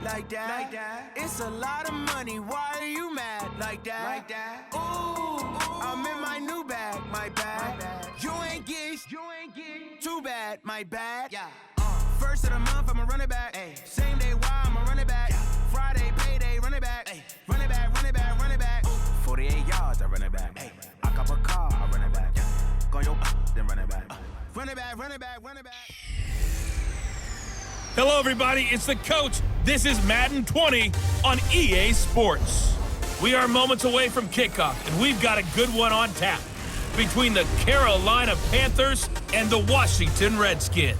like that. It's a lot of money, why are you mad like that? Ooh, I'm in my new bag, my bad. You ain't get too bad, my bad. Yeah. First of the month, I'ma run it back. Ay. Same day, why I'ma run it back. Friday, payday, run it back. Ay. Run it back, run it back, run it back. 48 yards, I run it back. Ay. I cop a car, I run it back. Go your then run it back. Run it back, run it back, run it back. Hello, everybody. It's the coach. This is Madden 20 on EA Sports. We are moments away from kickoff, and we've got a good one on tap between the Carolina Panthers and the Washington Redskins.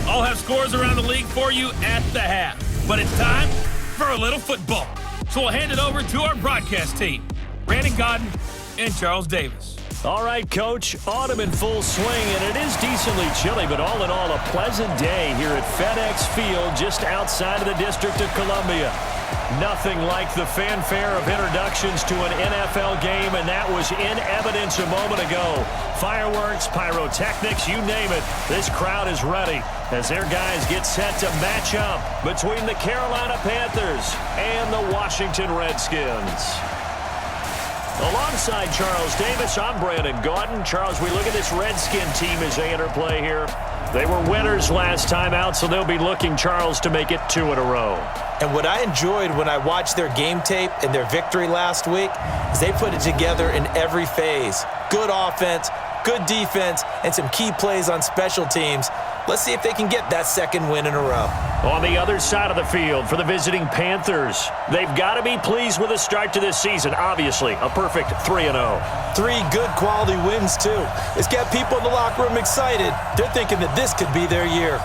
I'll have scores around the league for you at the half, but it's time for a little football. So we'll hand it over to our broadcast team, Brandon Godden and Charles Davis. All right, Coach, autumn in full swing, and it is decently chilly, but all in all, a pleasant day here at FedEx Field just outside of the District of Columbia. Nothing like the fanfare of introductions to an NFL game, and that was in evidence a moment ago. Fireworks, pyrotechnics, you name it. This crowd is ready as their guys get set to match up between the Carolina Panthers and the Washington Redskins. Alongside Charles Davis, I'm Brandon Gaudin. Charles, we look at this Redskin team as they interplay here. They were winners last time out, so they'll be looking, Charles, to make it 2 in a row. And what I enjoyed when I watched their game tape and their victory last week is they put it together in every phase. Good offense, good defense, and some key plays on special teams. Let's see if they can get that second win in a row. On the other side of the field for the visiting Panthers, they've got to be pleased with the start to this season. Obviously, a perfect 3-0. 3 good quality wins, too. It's got people in the locker room excited. They're thinking that this could be their year.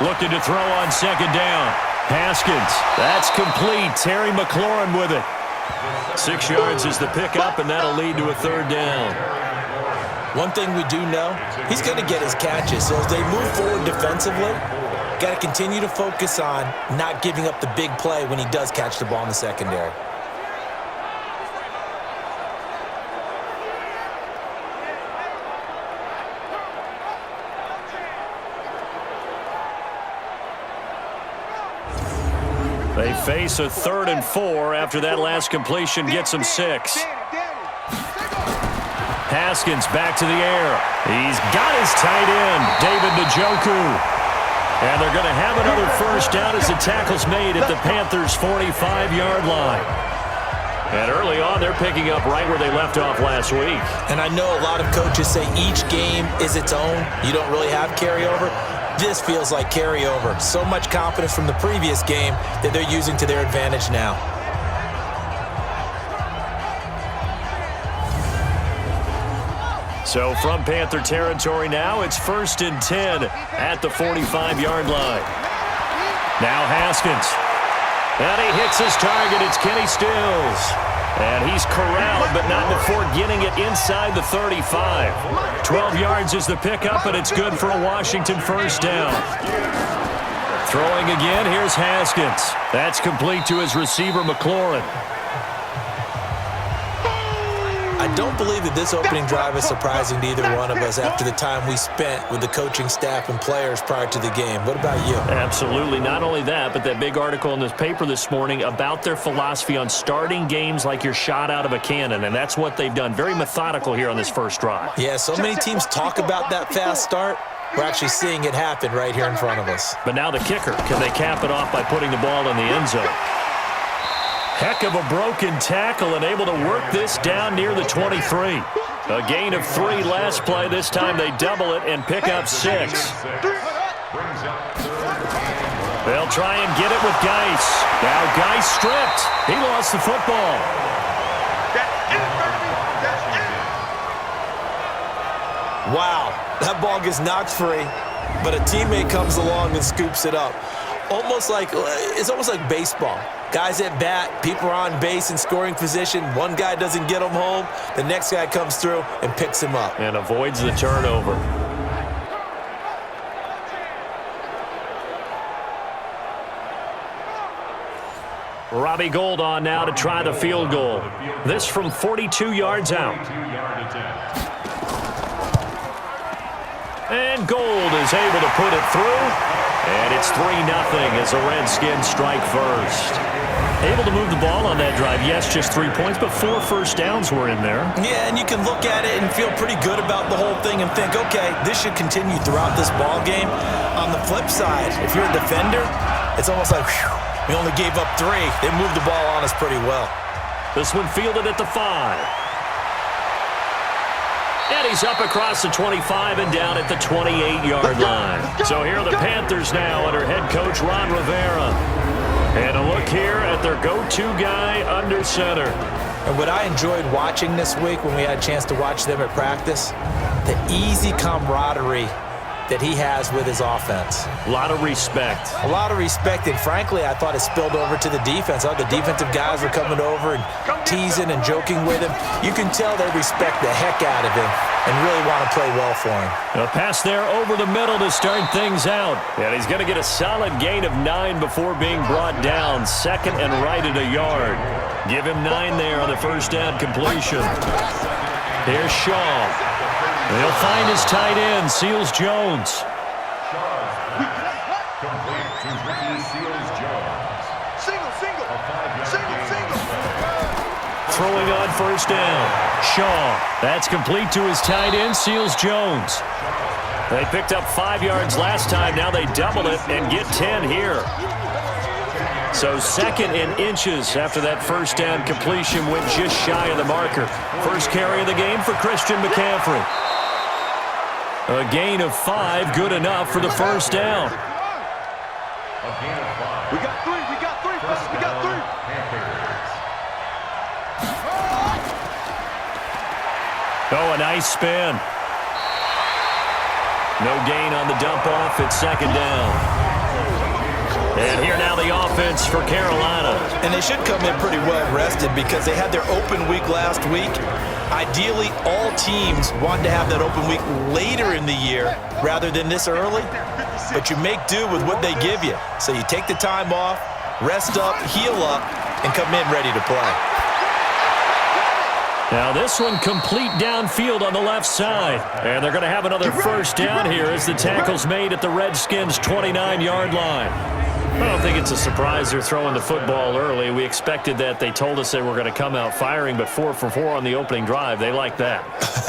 Looking to throw on second down. Haskins. That's complete. Terry McLaurin with it. 6 yards is the pickup, and that'll lead to a third down. One thing we do know, he's going to get his catches. So as they move forward defensively, got to continue to focus on not giving up the big play when he does catch the ball in the secondary. They face a 3rd and 4 after that last completion gets them 6. Haskins back to the air. He's got his tight end, David Njoku. And they're going to have another first down as the tackle's made at the Panthers' 45-yard line. And early on, they're picking up right where they left off last week. And I know a lot of coaches say each game is its own. You don't really have carryover. This feels like carryover. So much confidence from the previous game that they're using to their advantage now. So from Panther territory now, it's 1st and 10 at the 45-yard line. Now Haskins. And he hits his target. It's Kenny Stills. And he's corralled, but not before getting it inside the 35. 12 yards is the pickup, and it's good for a Washington first down. Throwing again, here's Haskins. That's complete to his receiver, McLaurin. I don't believe that this opening drive is surprising to either one of us after the time we spent with the coaching staff and players prior to the game. What about you? Absolutely. Not only that, but that big article in this paper this morning about their philosophy on starting games like you're shot out of a cannon, and that's what they've done. Very methodical here on this first drive. Yeah, so many teams talk about that fast start. We're actually seeing it happen right here in front of us. But now the kicker. Can they cap it off by putting the ball in the end zone? Heck of a broken tackle and able to work this down near the 23. A gain of 3 last play. This time they double it and pick up 6. They'll try and get it with Geis. Now Geis stripped. He lost the football. Wow, that ball gets knocked free, but a teammate comes along and scoops it up. It's almost like baseball. Guys at bat, people are on base in scoring position. One guy doesn't get him home. The next guy comes through and picks him up. And avoids the turnover. Robbie Gould on now to try the field goal. This from 42 yards out. And Gould is able to put it through. And it's 3-0 as the Redskins strike first. Able to move the ball on that drive. Yes, just 3 points, but 4 first downs were in there. Yeah, and you can look at it and feel pretty good about the whole thing and think, okay, this should continue throughout this ball game. On the flip side, if you're a defender, it's almost like, whew, we only gave up 3. They moved the ball on us pretty well. This one fielded at the 5. And he's up across the 25 and down at the 28-yard line. So here are the Panthers now under head coach Ron Rivera. And a look here at their go-to guy under center. And what I enjoyed watching this week when we had a chance to watch them at practice, the easy camaraderie that he has with his offense. A lot of respect. A lot of respect, and frankly, I thought it spilled over to the defense. All the defensive guys were coming over and teasing and joking with him. You can tell they respect the heck out of him and really want to play well for him. A pass there over the middle to start things out. And he's going to get a solid gain of 9 before being brought down. 2nd and right at a yard. Give him 9 there on the first down completion. Here's Shaw. They'll find his tight end, Seals Jones. Throwing on first down. Shaw. That's complete to his tight end, Seals Jones. They picked up 5 yards last time. Now they double it and get 10 here. So 2nd and inches after that first down completion went just shy of the marker. First carry of the game for Christian McCaffrey. A gain of 5, good enough for the first down. We got 3, we got 3, we got 3. Oh, a nice spin. No gain on the dump off at 2nd down. And here now the offense for Carolina. And they should come in pretty well rested because they had their open week last week. Ideally, all teams want to have that open week later in the year rather than this early. But you make do with what they give you. So you take the time off, rest up, heal up, and come in ready to play. Now this one complete downfield on the left side. And they're going to have another first down here as the tackle's made at the Redskins' 29-yard line. I don't think it's a surprise they're throwing the football early. We expected that. They told us they were going to come out firing, but 4 for 4 on the opening drive. They like that.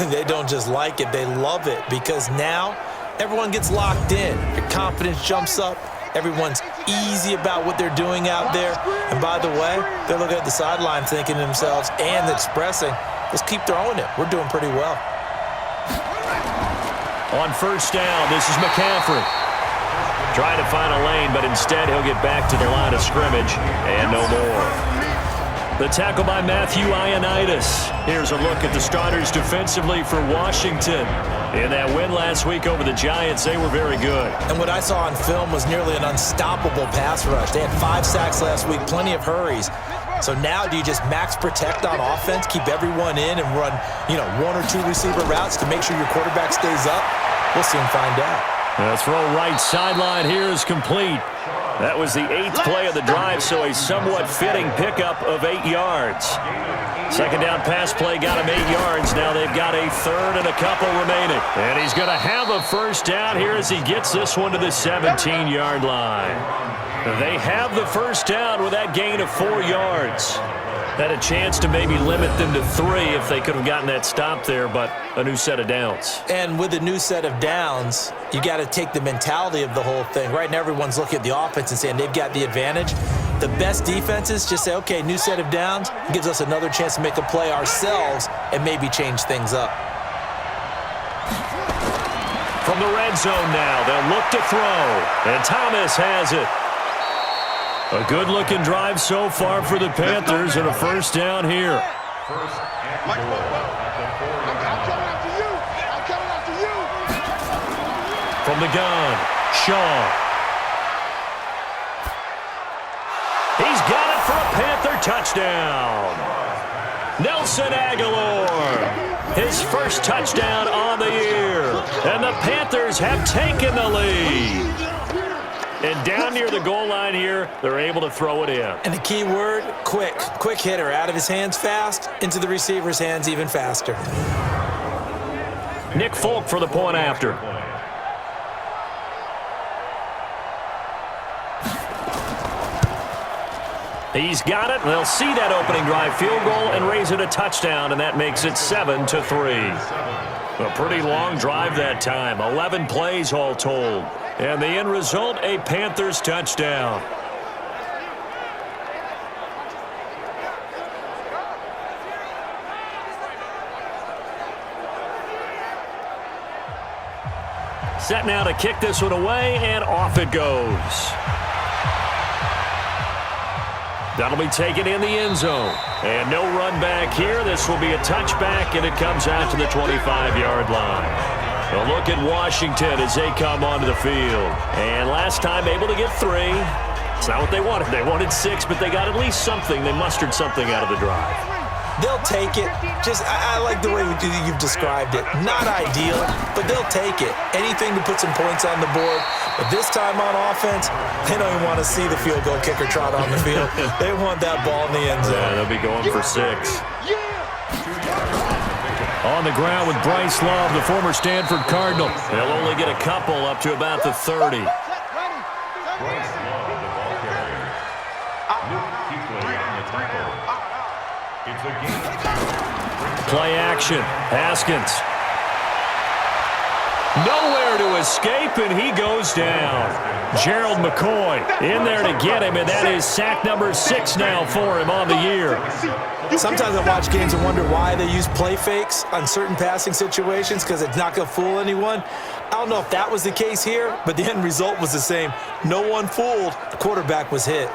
They don't just like it, they love it because now everyone gets locked in. Your confidence jumps up. Everyone's easy about what they're doing out there. And by the way, they're looking at the sideline thinking to themselves and expressing, let's keep throwing it. We're doing pretty well. On first down, this is McCaffrey. Trying to find a lane, but instead he'll get back to the line of scrimmage and no more. The tackle by Matthew Ioannidis. Here's a look at the starters defensively for Washington. In that win last week over the Giants, they were very good. And what I saw on film was nearly an unstoppable pass rush. They had 5 sacks last week, plenty of hurries. So now do you just max protect on offense, keep everyone in and run, 1 or 2 receiver routes to make sure your quarterback stays up? We'll soon find out. The throw right sideline here is complete. That was the 8th play of the drive, so a somewhat fitting pickup of 8 yards. Second down pass play got him 8 yards. Now they've got a third and a couple remaining. And he's going to have a first down here as he gets this one to the 17-yard line. They have the first down with that gain of 4 yards. Had a chance to maybe limit them to 3 if they could have gotten that stop there, but a new set of downs. And with a new set of downs, you got to take the mentality of the whole thing. Right now, everyone's looking at the offense and saying they've got the advantage. The best defenses just say, okay, new set of downs, gives us another chance to make a play ourselves and maybe change things up. From the red zone now, they'll look to throw, and Thomas has it. A good-looking drive so far for the Panthers and a first down here. I'm coming after you. I'm coming after you. From the gun, Shaw. He's got it for a Panther touchdown. Nelson Aguilar, his first touchdown on the year. And the Panthers have taken the lead. And down near the goal line here, they're able to throw it in. And the key word, quick. Quick hitter. Out of his hands fast, into the receiver's hands even faster. Nick Folk for the point after. He's got it. They'll see that opening drive field goal and raise it a touchdown, and that makes it 7-3. A pretty long drive that time. 11 plays all told. And the end result, a Panthers touchdown. Set now to kick this one away, and off it goes. That'll be taken in the end zone. And no run back here. This will be a touchback, and it comes out to the 25-yard line. A look at Washington as they come onto the field. And last time able to get 3. It's not what they wanted. They wanted 6, but they got at least something. They mustered something out of the drive. They'll take it. I like the way you've described it. Not ideal, but they'll take it. Anything to put some points on the board. But this time on offense, they don't even want to see the field goal kicker trot on the field. They want that ball in the end zone. Yeah, they'll be going for 6. On the ground with Bryce Love, the former Stanford Cardinal. They'll only get a couple up to about the 30. Play action. Haskins. Nowhere to escape, and he goes down. Gerald McCoy in there to get him, and that is sack number 6 now for him on the year. Sometimes I watch games and wonder why they use play fakes on certain passing situations because it's not going to fool anyone. I don't know if that was the case here, but the end result was the same. No one fooled. The quarterback was hit.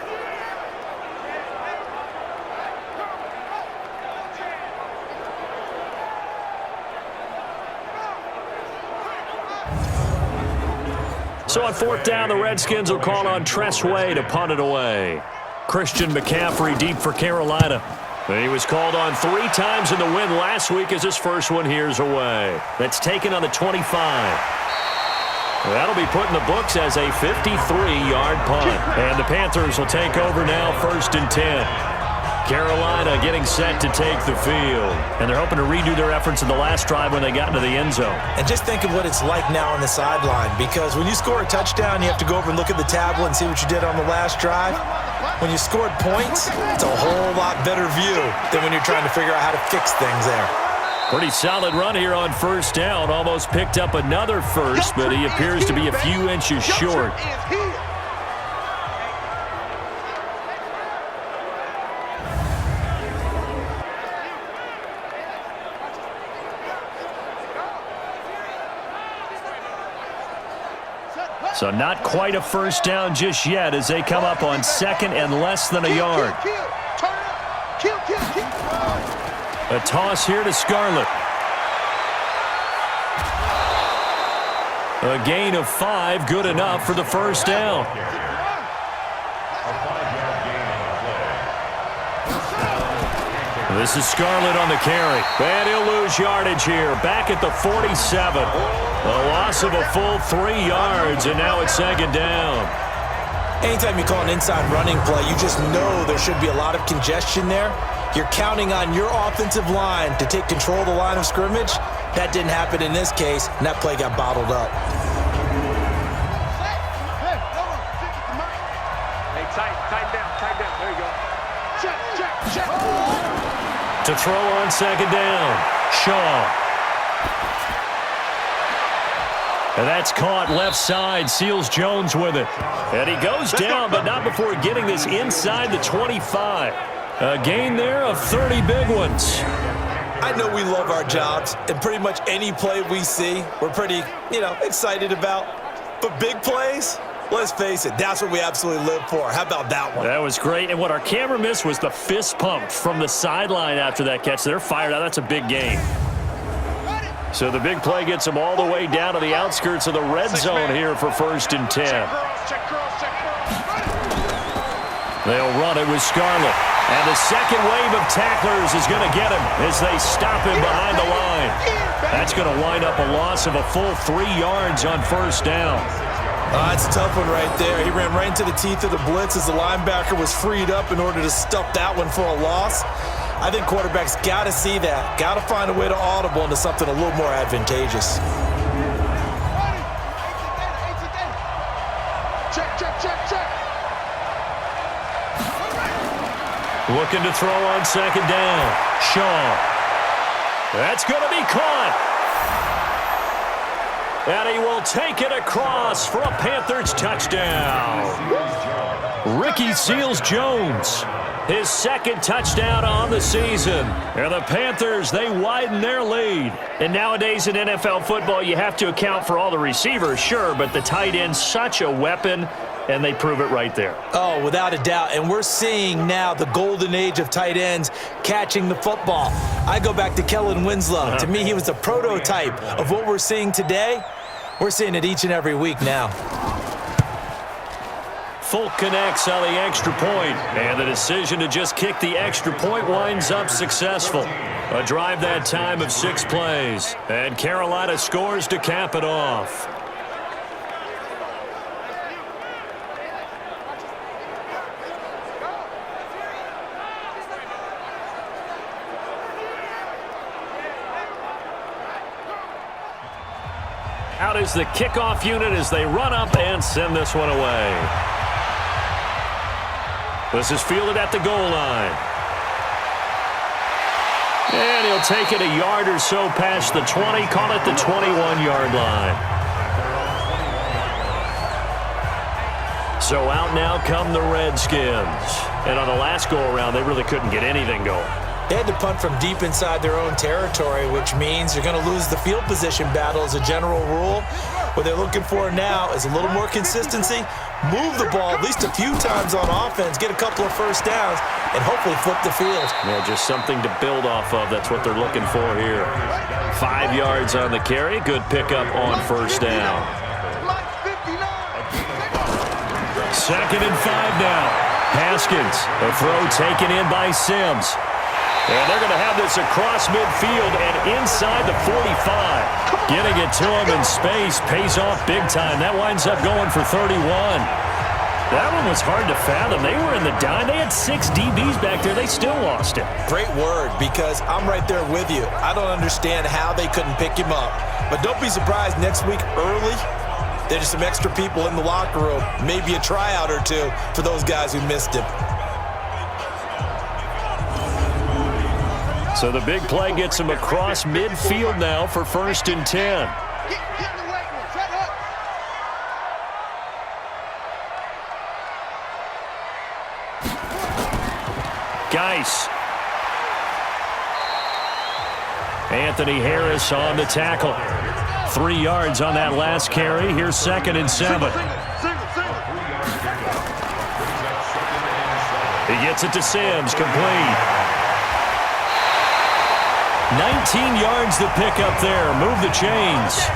So on 4th down, the Redskins will call on Tress Way to punt it away. Christian McCaffrey deep for Carolina. He was called on 3 times in the win last week as his first one here's away. That's taken on the 25. That'll be put in the books as a 53-yard punt. And the Panthers will take over now 1st and 10. Carolina getting set to take the field. And they're hoping to redo their efforts in the last drive when they got into the end zone. And just think of what it's like now on the sideline, because when you score a touchdown, you have to go over and look at the tablet and see what you did on the last drive. When you scored points, it's a whole lot better view than when you're trying to figure out how to fix things there. Pretty solid run here on 1st down. Almost picked up another first, but he appears to be a few inches short. So not quite a first down just yet as they come up on 2nd and less than a yard. A toss here to Scarlett. A gain of 5, good enough for the first down. This is Scarlett on the carry. And he'll lose yardage here. Back at the 47. A loss of a full 3 yards, and now it's 2nd down. Anytime you call an inside running play, you just know there should be a lot of congestion there. You're counting on your offensive line to take control of the line of scrimmage. That didn't happen in this case, and that play got bottled up. Hey, tighten down. There you go. Check. To throw on 2nd down, Shaw. And that's caught left side. Seals-Jones with it. And he goes down, but not before getting this inside the 25. A gain there of 30 big ones. I know we love our jobs, and pretty much any play we see, we're pretty, excited about. But big plays, let's face it, that's what we absolutely live for. How about that one? That was great. And what our camera missed was the fist pump from the sideline after that catch. They're fired out. That's a big gain. So the big play gets them all the way down to the outskirts of the red zone here for 1st and 10. They'll run it with Scarlett. And the second wave of tacklers is going to get him as they stop him behind the line. That's going to wind up a loss of a full 3 yards on 1st down. That's a tough one right there. He ran right into the teeth of the blitz as the linebacker was freed up in order to stuff that one for a loss. I think quarterbacks got to see that. Got to find a way to audible into something a little more advantageous. Check. Looking to throw on 2nd down. Shaw. That's going to be caught. And he will take it across for a Panthers touchdown. Ricky Seals-Jones. His 2nd touchdown on the season. And the Panthers, they widen their lead. And nowadays in NFL football, you have to account for all the receivers, sure, but the tight end's such a weapon, and they prove it right there. Oh, without a doubt. And we're seeing now the golden age of tight ends catching the football. I go back to Kellen Winslow. To me, he was a prototype of what we're seeing today. We're seeing it each and every week now. Folk connects on the extra point, and the decision to just kick the extra point winds up successful. A drive that time of 6 plays, and Carolina scores to cap it off. Out is the kickoff unit as they run up and send this one away. This is fielded at the goal line. And he'll take it a yard or so past the 20, call it the 21-yard line. So out now come the Redskins. And on the last go-around, they really couldn't get anything going. They had to punt from deep inside their own territory, which means you're going to lose the field position battle as a general rule. What they're looking for now is a little more consistency, move the ball at least a few times on offense, get a couple of first downs, and hopefully flip the field. Yeah, just something to build off of. That's what they're looking for here. 5 yards on the carry. Good pickup on 1st down. Mike 59. 2nd and 5 now. Haskins, a throw taken in by Sims. And they're going to have this across midfield and inside the 45. Getting it to him in space pays off big time. That winds up going for 31. That one was hard to fathom. They were in the dime. They had 6 DBs back there. They still lost it. Great word, because I'm right there with you. I don't understand how they couldn't pick him up. But don't be surprised next week early, there's some extra people in the locker room, maybe a tryout or two for those guys who missed him. So the big play gets him across midfield now for 1st and 10. Geis. Anthony Harris on the tackle. 3 yards on that last carry. Here's 2nd and 7. He gets it to Sims, complete. 19 yards to pick up there. Move the chains.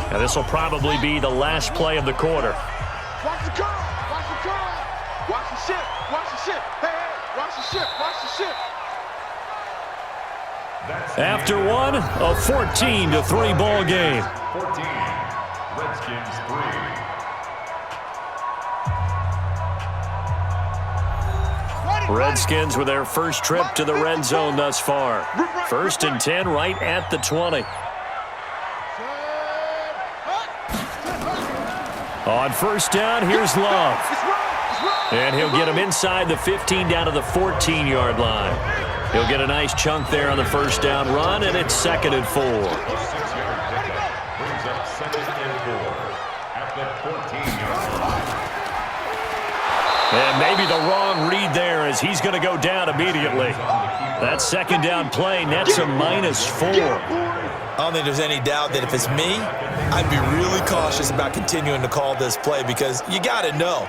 Now this will probably be the last play of the quarter. Watch the curl. Watch the curl. Watch the ship. Watch the ship. Hey, hey. Watch the ship. Watch the ship. After one, a 14-3 ball game. 14, Redskins 3. Redskins with their first trip to the red zone thus far. 1st and 10 right at the 20. On 1st down, here's Love. And he'll get him inside the 15 down to the 14-yard line. He'll get a nice chunk there on the 1st down run, and it's 2nd and 4. Brings up 2nd and 4 at the 14-yard line. And maybe the wrong read there as he's going to go down immediately. That 2nd down play nets a -4. I don't think there's any doubt that if it's me, I'd be really cautious about continuing to call this play, because you got to know,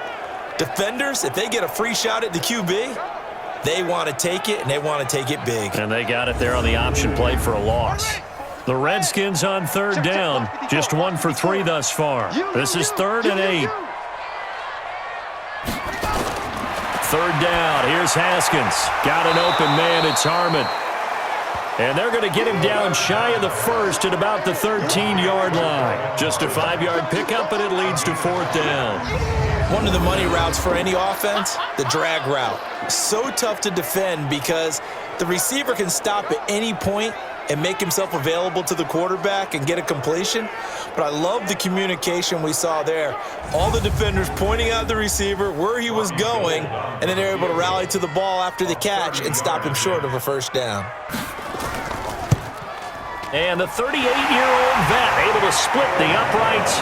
defenders, if they get a free shot at the QB, they want to take it, and they want to take it big. And they got it there on the option play for a loss. The Redskins on 3rd down, just 1 for 3 thus far. This is 3rd and 8. 3rd down, here's Haskins. Got an open man, it's Harmon. And they're going to get him down shy of the 1st at about the 13-yard line. Just a 5-yard pickup, and it leads to 4th down. One of the money routes for any offense, the drag route. So tough to defend because the receiver can stop at any point and make himself available to the quarterback and get a completion. But I love the communication we saw there. All the defenders pointing out the receiver, where he was going, and then they're able to rally to the ball after the catch and stop him short of a 1st down. And the 38-year-old vet able to split the uprights.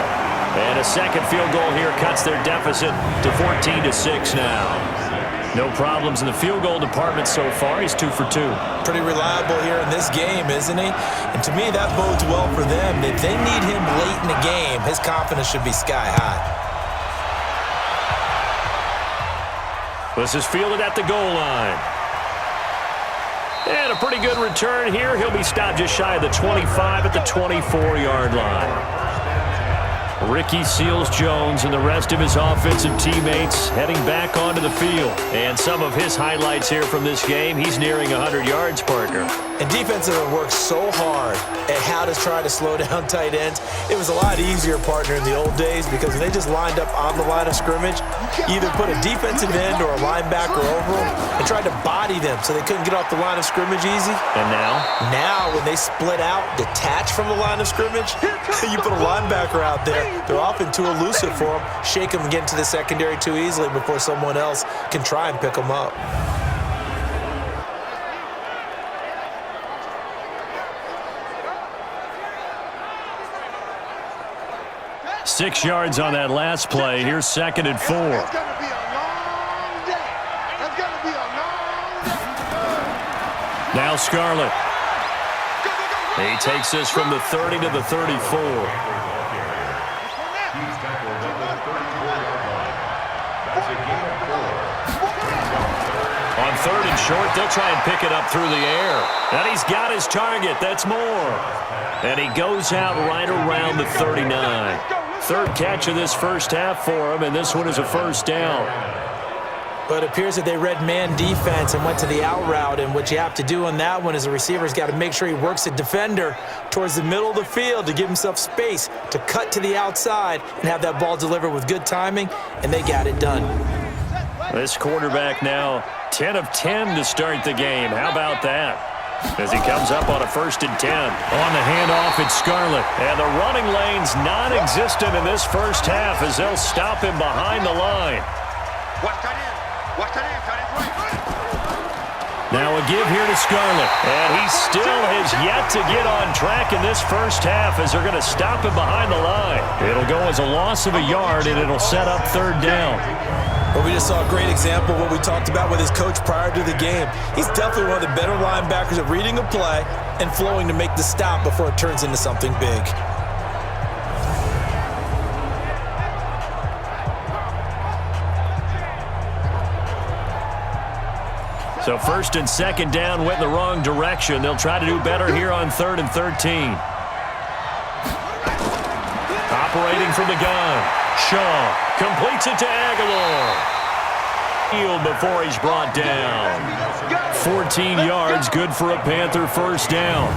And a 2nd field goal here cuts their deficit to 14-6 now. No problems in the field goal department so far. He's 2 for 2. Pretty reliable here in this game, isn't he? And to me, that bodes well for them. If they need him late in the game, his confidence should be sky high. This is fielded at the goal line. And a pretty good return here. He'll be stopped just shy of the 25 at the 24-yard line. Ricky Seals-Jones and the rest of his offensive teammates heading back onto the field. And some of his highlights here from this game, he's nearing 100 yards, partner. And defense have worked so hard at how to try to slow down tight ends. It was a lot easier, partner, in the old days because when they just lined up on the line of scrimmage, you either put a defensive end or a linebacker over them and tried to body them so they couldn't get off the line of scrimmage easy. And now? Now, when they split out, detach from the line of scrimmage, you put a linebacker out there. They're often too elusive for them. Shake them and get into the secondary too easily before someone else can try and pick them up. Six yards on that last play. Here's 2nd and 4. It's going to be a long day. It's going to be a long day. Now Scarlett. He takes this from the 30 to the 34. He's tackled at the 34-yard line. That's a gain of 4. On 3rd and short, they'll try and pick it up through the air. And he's got his target. That's more. And he goes out right around the 39. 3rd catch of this first half for him, and this one is a first down. But it appears that they read man defense and went to the out route, and what you have to do on that one is the receiver's got to make sure he works the defender towards the middle of the field to give himself space to cut to the outside and have that ball delivered with good timing, and they got it done. This quarterback now 10 of 10 to start the game. How about that? As he comes up on a 1st and 10. On the handoff, it's Scarlett. And the running lane's non-existent in this first half as they'll stop him behind the line. Watch that in. Watch that in. Tight end right. Now a give here to Scarlett. And he still has yet to get on track in this first half as they're going to stop him behind the line. It'll go as a loss of a yard, and it'll set up 3rd down. Well, we just saw a great example of what we talked about with his coach prior to the game. He's definitely one of the better linebackers at reading a play and flowing to make the stop before it turns into something big. So 1st and 2nd down went in the wrong direction. They'll try to do better here on 3rd and 13. Operating from the gun. Shaw completes it to Aguilar. Field before he's brought down. 14 yards, good for a Panther first down.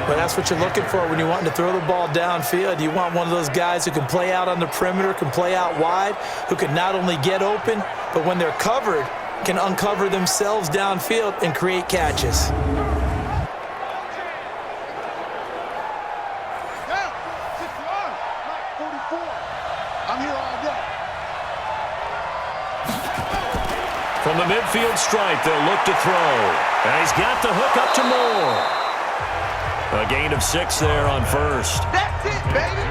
But that's what you're looking for when you want to throw the ball downfield. You want one of those guys who can play out on the perimeter, can play out wide, who can not only get open, but when they're covered, can uncover themselves downfield and create catches. From the midfield stripe, they'll look to throw. And he's got the hook up to Moore. A gain of 6 there on 1st. That's it, baby.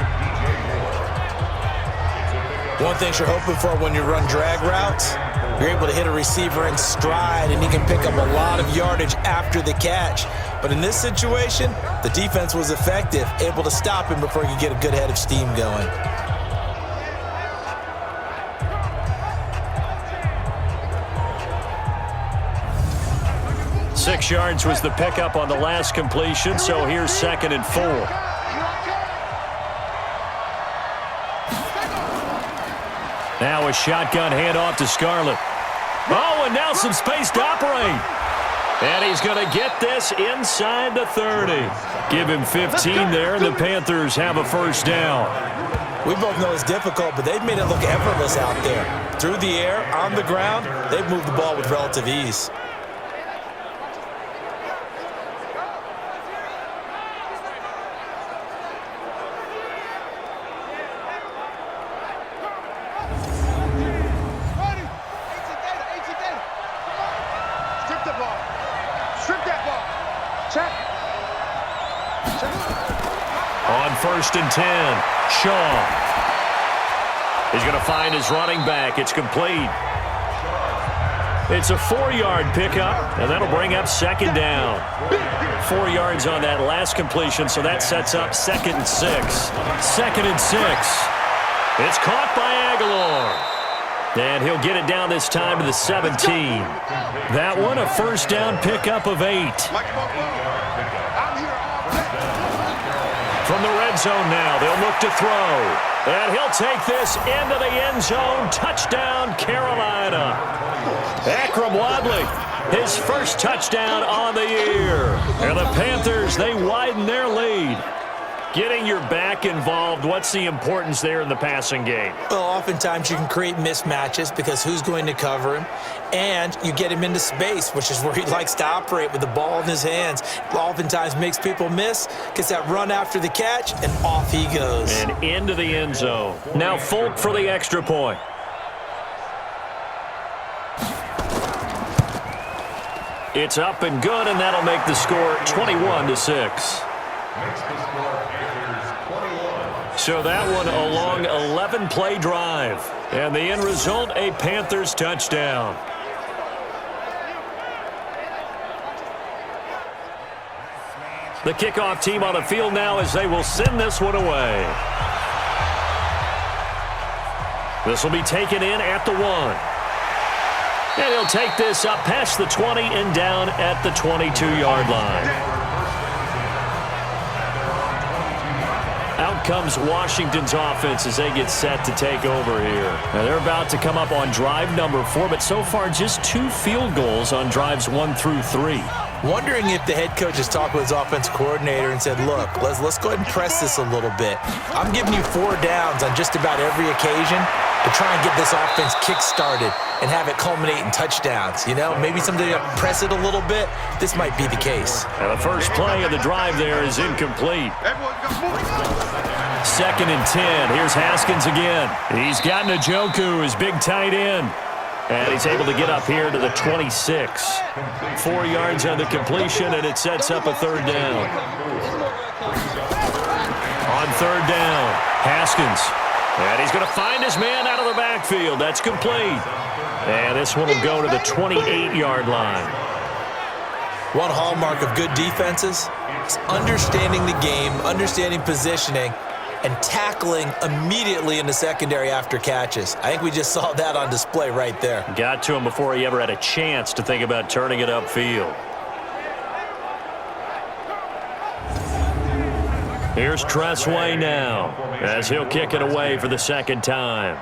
One thing you're hoping for when you run drag routes, you're able to hit a receiver in stride, and he can pick up a lot of yardage after the catch. But in this situation, the defense was effective, able to stop him before he could get a good head of steam going. 6 yards was the pickup on the last completion, so here's 2nd and 4. Now a shotgun handoff to Scarlett. Oh, and now some space to operate. And he's going to get this inside the 30. Give him 15 there, and the Panthers have a first down. We both know it's difficult, but they've made it look effortless out there. Through the air, on the ground, they've moved the ball with relative ease. On 1st and 10, Shaw. He's going to find his running back. It's complete. It's a 4-yard pickup, and that'll bring up 2nd down. 4 yards on that last completion, so that sets up 2nd and 6. 2nd and 6. It's caught by Aguilar. And he'll get it down this time to the 17. That one, a first down pickup of 8. From the red zone now, they'll look to throw. And he'll take this into the end zone. Touchdown, Carolina. Akram Wadley, his first touchdown on the year. And the Panthers, they widen their lead. Getting your back involved, what's the importance there in the passing game? Well, oftentimes you can create mismatches because who's going to cover him? And you get him into space, which is where he likes to operate with the ball in his hands. Oftentimes makes people miss, gets that run after the catch, and off he goes. And into the end zone. Now Folk for the extra point. It's up and good, and that'll make the score 21-6. So that one a long 11-play drive. And the end result, a Panthers touchdown. The kickoff team on the field now as they will send this one away. This will be taken in at the 1. And he'll take this up past the 20 and down at the 22-yard line. Out comes Washington's offense as they get set to take over here. Now they're about to come up on drive number 4, but so far just 2 field goals on drives 1 through 3. Wondering if the head coach has talked with his offense coordinator and said, look, let's go ahead and press this a little bit. I'm giving you 4 downs on just about every occasion to try and get this offense kick-started and have it culminate in touchdowns. You know, maybe someday you press it a little bit. This might be the case. Now the first play of the drive there is incomplete. 2nd and 10. Here's Haskins again. He's got Njoku, his big tight end. And he's able to get up here to the 26. 4 yards on the completion, and it sets up a 3rd down. On 3rd down, Haskins. And he's going to find his man out of the backfield. That's complete. And this one will go to the 28-yard line. One hallmark of good defenses is understanding the game, understanding positioning, and tackling immediately in the secondary after catches. I think we just saw that on display right there. Got to him before he ever had a chance to think about turning it upfield. Here's Tressway now as he'll kick it away for the 2nd time.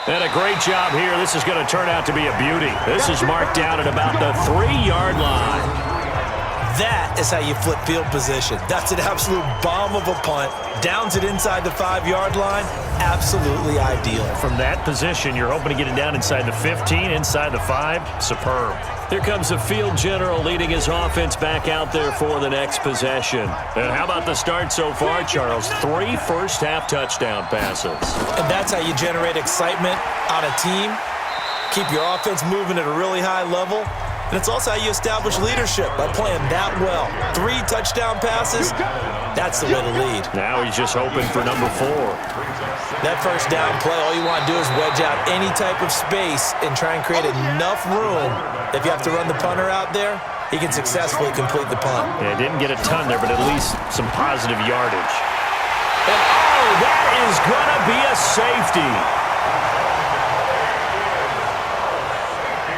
And a great job here. This is going to turn out to be a beauty. This is marked down at about the 3-yard line. That is how you flip field position. That's an absolute bomb of a punt. Downs it inside the 5-yard line. Absolutely ideal. From that position, you're hoping to get it down inside the 15, inside the 5. Superb. Here comes the field general leading his offense back out there for the next possession. And how about the start so far, Charles? 3 first-half touchdown passes. And that's how you generate excitement on a team. Keep your offense moving at a really high level. And it's also how you establish leadership by playing that well. 3 touchdown passes, that's the way to lead. Now he's just hoping for number 4. That first down play, all you want to do is wedge out any type of space and try and create enough room. If you have to run the punter out there, he can successfully complete the punt. Yeah, didn't get a ton there, but at least some positive yardage. And oh, that is going to be a safety.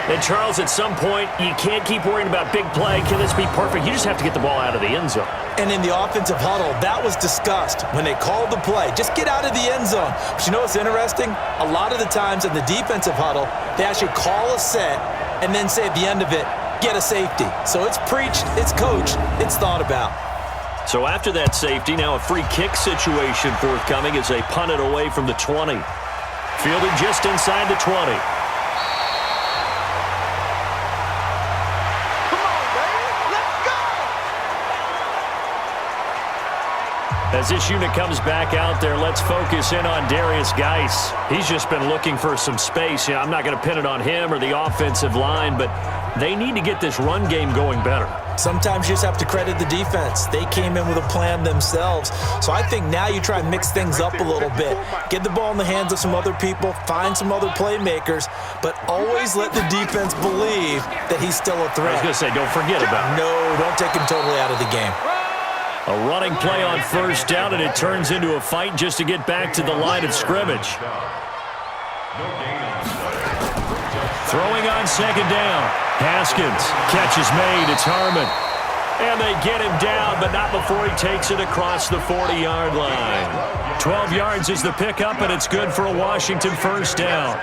And, Charles, at some point, you can't keep worrying about big play. Can this be perfect? You just have to get the ball out of the end zone. And in the offensive huddle, that was discussed when they called the play. Just get out of the end zone. But you know what's interesting? A lot of the times in the defensive huddle, they actually call a set and then say at the end of it, get a safety. So it's preached, it's coached, it's thought about. So after that safety, now a free kick situation forthcoming as they punt it away from the 20. Fielded just inside the 20. As this unit comes back out there, let's focus in on Darius Geis. He's just been looking for some space. I'm not going to pin it on him or the offensive line, but they need to get this run game going better. Sometimes you just have to credit the defense. They came in with a plan themselves. So I think now you try and mix things up a little bit. Get the ball in the hands of some other people, find some other playmakers, but always let the defense believe that he's still a threat. I was going to say, don't forget about it. No, don't take him totally out of the game. A running play on first down, and it turns into a fight just to get back to the line of scrimmage. Throwing on 2nd down. Haskins. Catch is made. It's Harmon. And they get him down, but not before he takes it across the 40-yard line. 12 yards is the pickup, and it's good for a Washington first down.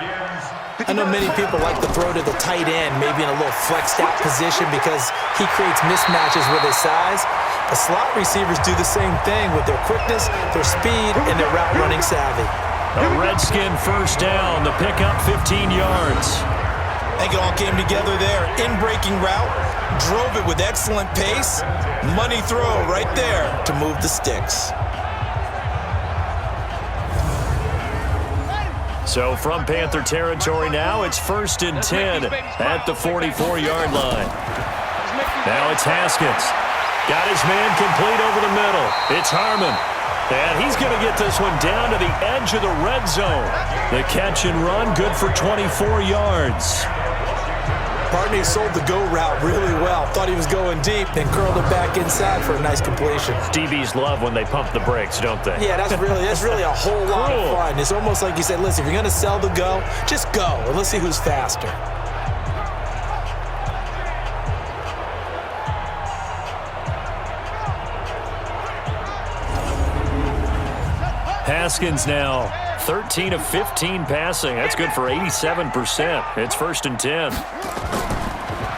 I know many people like to throw to the tight end, maybe in a little flexed out position because he creates mismatches with his size. The slot receivers do the same thing with their quickness, their speed, and their route running savvy. A Redskin first down, the pickup 15 yards. I think it all came together there. In-breaking route, drove it with excellent pace. Money throw right there to move the sticks. So from Panther territory now, it's 1st and 10 at the 44-yard line. Now it's Haskins. Got his man complete over the middle. It's Harmon. And he's going to get this one down to the edge of the red zone. The catch and run, good for 24 yards. Barney sold the go route really well. Thought he was going deep, then curled it back inside for a nice completion. DBs love when they pump the brakes, don't they? Yeah, that's really a whole lot of fun. It's almost like you said, listen, if you're going to sell the go, just go, and let's see who's faster. Haskins now 13 of 15 passing. That's good for 87%. It's 1st and 10.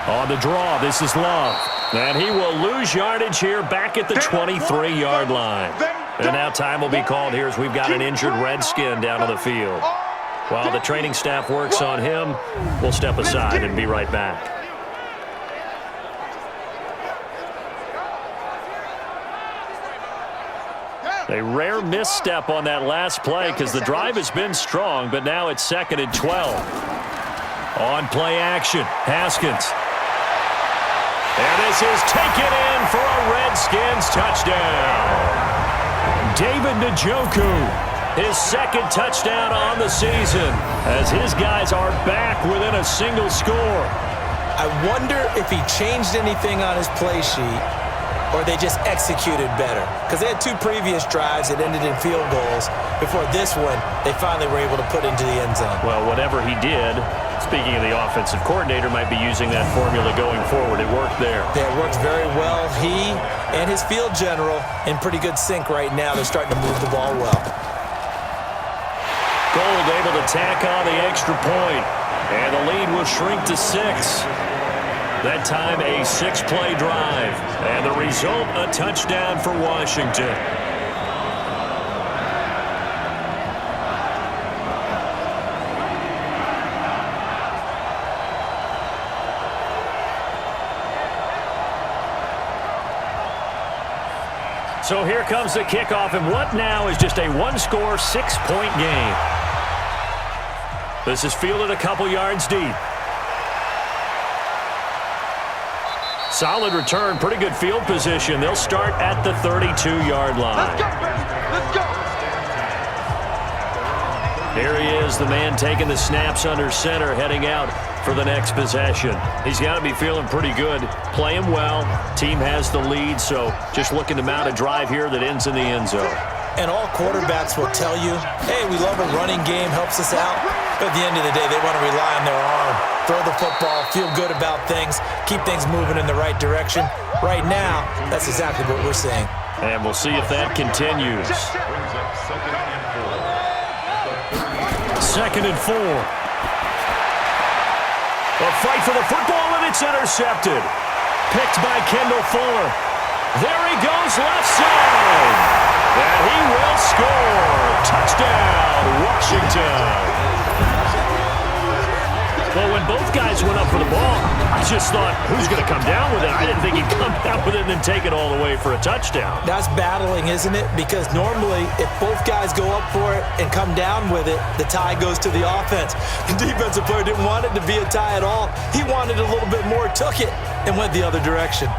On the draw, this is Love. And he will lose yardage here back at the 23-yard line. And now time will be called here as we've got an injured Redskin down on the field. While the training staff works on him, we'll step aside and be right back. A rare misstep on that last play because the drive has been strong, but now it's 2nd and 12. On play action, Haskins. And this is taken in for a Redskins touchdown. David Njoku, his 2nd touchdown on the season as his guys are back within a single score. I wonder if he changed anything on his play sheet or they just executed better. Because they had 2 previous drives that ended in field goals. Before this one, they finally were able to put into the end zone. Well, whatever he did, speaking of the offensive coordinator, might be using that formula going forward. It worked there. Yeah, it works very well. He and his field general in pretty good sync right now. They're starting to move the ball well. Gold able to tack on the extra point. And the lead will shrink to 6. That time a 6-play drive. And the result, a touchdown for Washington. So here comes the kickoff, and what now is just a 1-score, 6-point game. This is fielded a couple yards deep. Solid return, pretty good field position. They'll start at the 32-yard line. Let's go, baby. Let's go. Here he is, the man taking the snaps under center, heading out for the next possession. He's got to be feeling pretty good. Playing well. Team has the lead, so just looking to mount a drive here that ends in the end zone. And all quarterbacks will tell you, hey, we love a running game, helps us out. But at the end of the day, they want to rely on their arm. Throw the football, feel good about things, keep things moving in the right direction. Right now, that's exactly what we're seeing. And we'll see if that continues. 2nd and 4. A fight for the football, and it's intercepted. Picked by Kendall Fuller. There he goes, left side. And he will score. Touchdown, Washington. Well, when both guys went up for the ball, I just thought, who's going to come down with it? I didn't think he'd come down with it and then take it all the way for a touchdown. That's battling, isn't it? Because normally, if both guys go up for it and come down with it, the tie goes to the offense. The defensive player didn't want it to be a tie at all. He wanted a little bit more, took it, and went the other direction.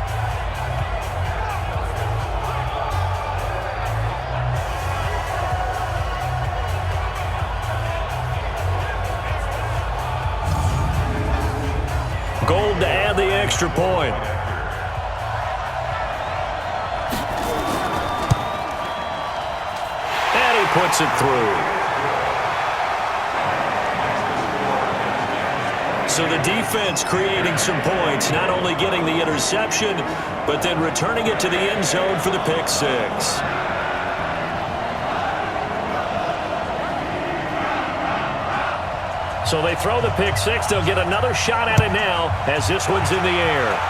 Gold to add the extra point. And he puts it through. So the defense creating some points, not only getting the interception, but then returning it to the end zone for the pick 6. So they throw the pick 6. They'll get another shot at it now as this one's in the air.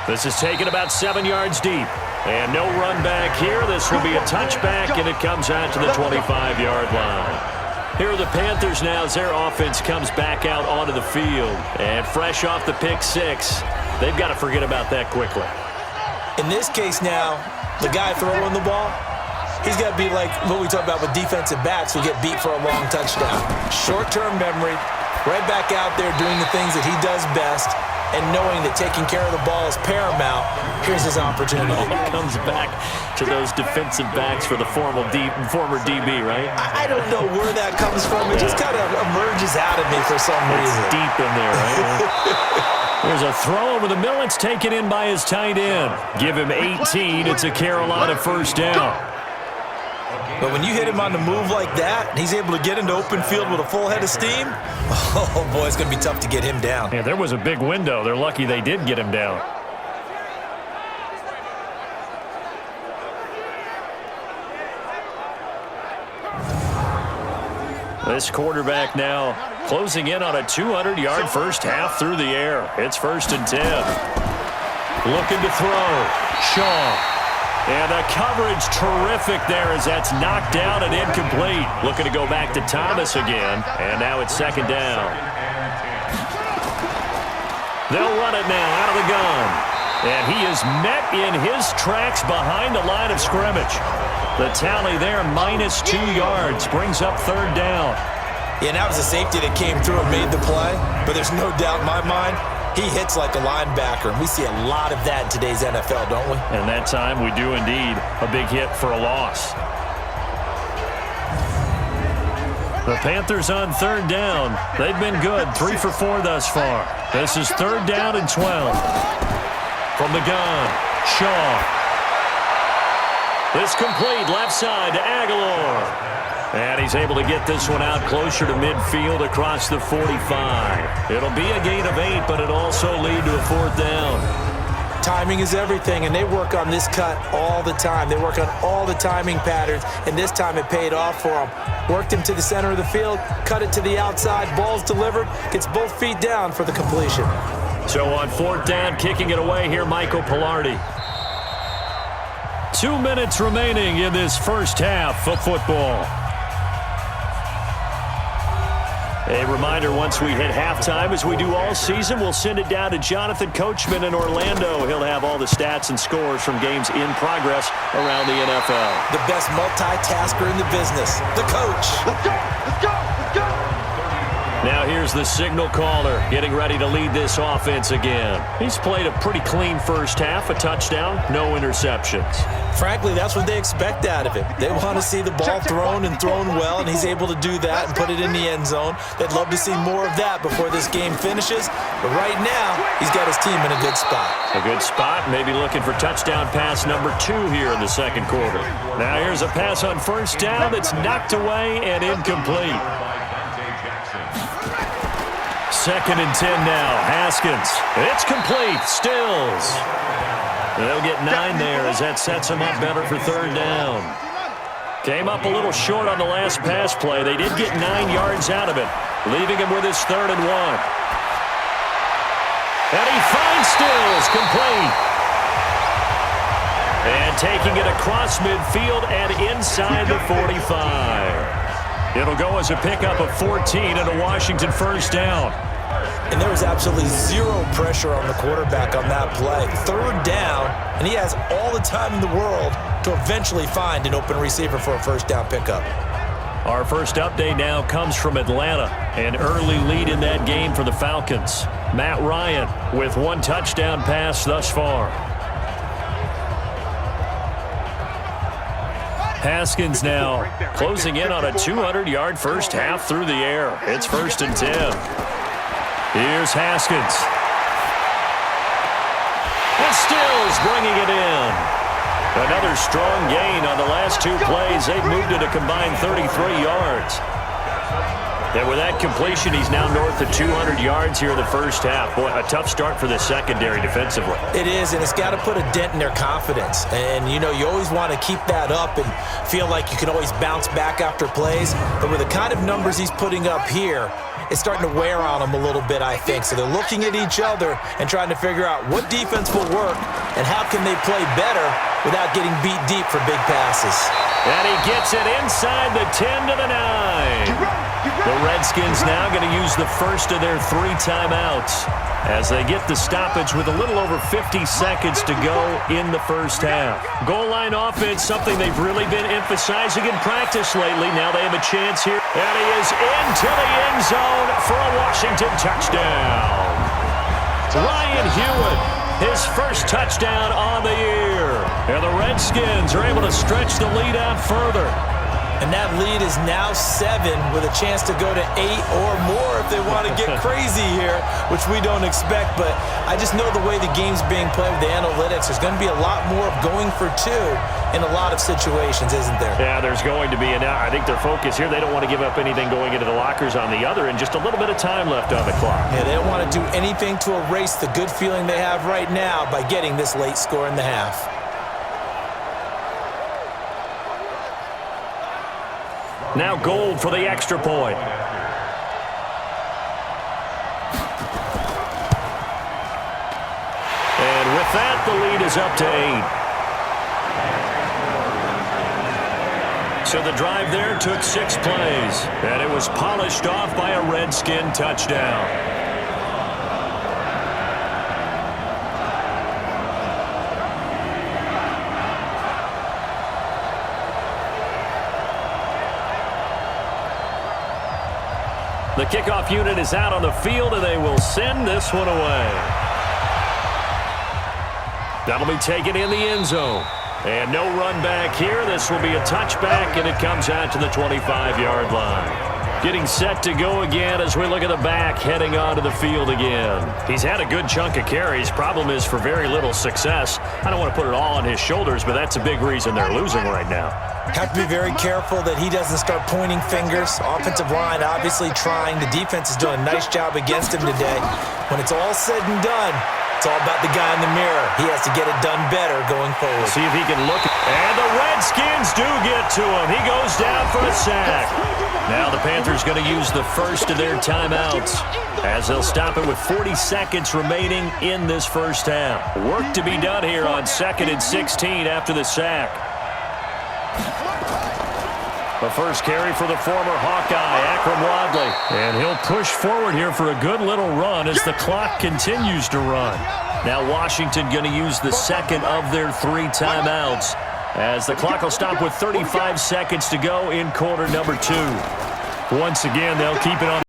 This is taken about 7 yards deep. And no run back here. This will be a touchback, and it comes out to the 25-yard line. Here are the Panthers now as their offense comes back out onto the field. And fresh off the pick 6, they've got to forget about that quickly. In this case now, the guy throwing the ball, he's got to be like what we talk about with defensive backs who get beat for a long touchdown. Short-term memory, right back out there doing the things that he does best, and knowing that taking care of the ball is paramount. Here's his opportunity. Comes back to those defensive backs for the former DB, right? I don't know where that comes from. It just kind of emerges out of me for some reason. It's deep in there, right? There's a throw over the middle. It's taken in by his tight end. Give him 18. It's a Carolina first down. But when you hit him on the move like that, and he's able to get into open field with a full head of steam, oh, boy, it's going to be tough to get him down. Yeah, there was a big window. They're lucky they did get him down. This quarterback now closing in on a 200-yard first half through the air. It's 1st and 10. Looking to throw. Shaw. And the coverage terrific there as that's knocked down and incomplete. Looking to go back to Thomas again. And now it's 2nd down. They'll run it now out of the gun. And he is met in his tracks behind the line of scrimmage. The tally there, -2 yards, brings up 3rd down. Yeah, and that was a safety that came through and made the play. But there's no doubt in my mind, he hits like a linebacker, and we see a lot of that in today's NFL, don't we? And that time we do indeed. A big hit for a loss. The Panthers on 3rd down. They've been good, 3 for 4 thus far. This is 3rd down and 12. From the gun, Shaw. It's complete, left side to Aguilar. And he's able to get this one out closer to midfield across the 45. It'll be a gain of 8, but it'll also lead to a 4th down. Timing is everything, and they work on this cut all the time. They work on all the timing patterns, and this time it paid off for them. Worked him to the center of the field, cut it to the outside, ball's delivered, gets both feet down for the completion. So on 4th down, kicking it away here, Michael Pilardi. 2 minutes remaining in this first half of football. A reminder, once we hit halftime, as we do all season, we'll send it down to Jonathan Coachman in Orlando. He'll have all the stats and scores from games in progress around the NFL. The best multitasker in the business, the coach. Let's go, let's go, let's go. Now here's the signal caller getting ready to lead this offense again. He's played a pretty clean first half, a touchdown, no interceptions. Frankly, that's what they expect out of him. They want to see the ball thrown and thrown well, and he's able to do that and put it in the end zone. They'd love to see more of that before this game finishes, but right now, he's got his team in a good spot. A good spot, maybe looking for touchdown pass number 2 here in the second quarter. Now here's a pass on 1st down that's knocked away and incomplete. 2nd and 10 now. Haskins. It's complete. Stills. They'll get 9 there as that sets him up better for 3rd down. Came up a little short on the last pass play. They did get 9 yards out of it, leaving him with his 3rd and 1. And he finds Stills. Complete. And taking it across midfield and inside the 45. It'll go as a pickup of 14 and a Washington first down. And there was absolutely zero pressure on the quarterback on that play. 3rd down, and he has all the time in the world to eventually find an open receiver for a first down pickup. Our first update now comes from Atlanta. An early lead in that game for the Falcons. Matt Ryan with 1 touchdown pass thus far. Haskins now closing in on a 200-yard first half through the air. It's 1st and 10. Here's Haskins. And Stills bringing it in. Another strong gain on the last 2 plays. They've moved it a combined 33 yards. And with that completion, he's now north of 200 yards here in the first half. Boy, a tough start for the secondary defensively. It is, and it's got to put a dent in their confidence. And, you know, you always want to keep that up and feel like you can always bounce back after plays. But with the kind of numbers he's putting up here, it's starting to wear on them a little bit, I think. So they're looking at each other and trying to figure out what defense will work and how can they play better without getting beat deep for big passes. And he gets it inside the 10 to the 9. Get ready, get ready. The Redskins now going to use the first of their 3 timeouts as they get the stoppage with a little over 50 seconds to go in the first half. Goal line offense, something they've really been emphasizing in practice lately. Now they have a chance here. And he is into the end zone for a Washington touchdown. Ryan Hewitt, his first touchdown on the year. And the Redskins are able to stretch the lead out further. And that lead is now 7 with a chance to go to 8 or more if they want to get crazy here, which we don't expect. But I just know the way the game's being played with the analytics, there's going to be a lot more of going for 2 in a lot of situations, isn't there? Yeah, there's going to be. And I think their focus here, they don't want to give up anything going into the lockers on the other, and just a little bit of time left on the clock. Yeah, they don't want to do anything to erase the good feeling they have right now by getting this late score in the half. Now Gold for the extra point. And with that, the lead is up to 8. So the drive there took 6 plays, and it was polished off by a Redskin touchdown. The kickoff unit is out on the field, and they will send this one away. That'll be taken in the end zone. And no run back here. This will be a touchback, and it comes out to the 25-yard line. Getting set to go again as we look at the back heading onto the field again. He's had a good chunk of carries. Problem is for very little success. I don't want to put it all on his shoulders, but that's a big reason they're losing right now. Have to be very careful that he doesn't start pointing fingers. Offensive line obviously trying. The defense is doing a nice job against him today. When it's all said and done, it's all about the guy in the mirror. He has to get it done better going forward. See if he can look. And the Redskins do get to him. He goes down for a sack. Now the Panthers going to use the first of their timeouts as they'll stop it with 40 seconds remaining in this first half. Work to be done here on 2nd and 16 after the sack. The first carry for the former Hawkeye, Akram Wadley. And he'll push forward here for a good little run as the clock continues to run. Now Washington going to use the second of their 3 timeouts as the clock will stop with 35 seconds to go in quarter number 2. Once again, they'll keep it on.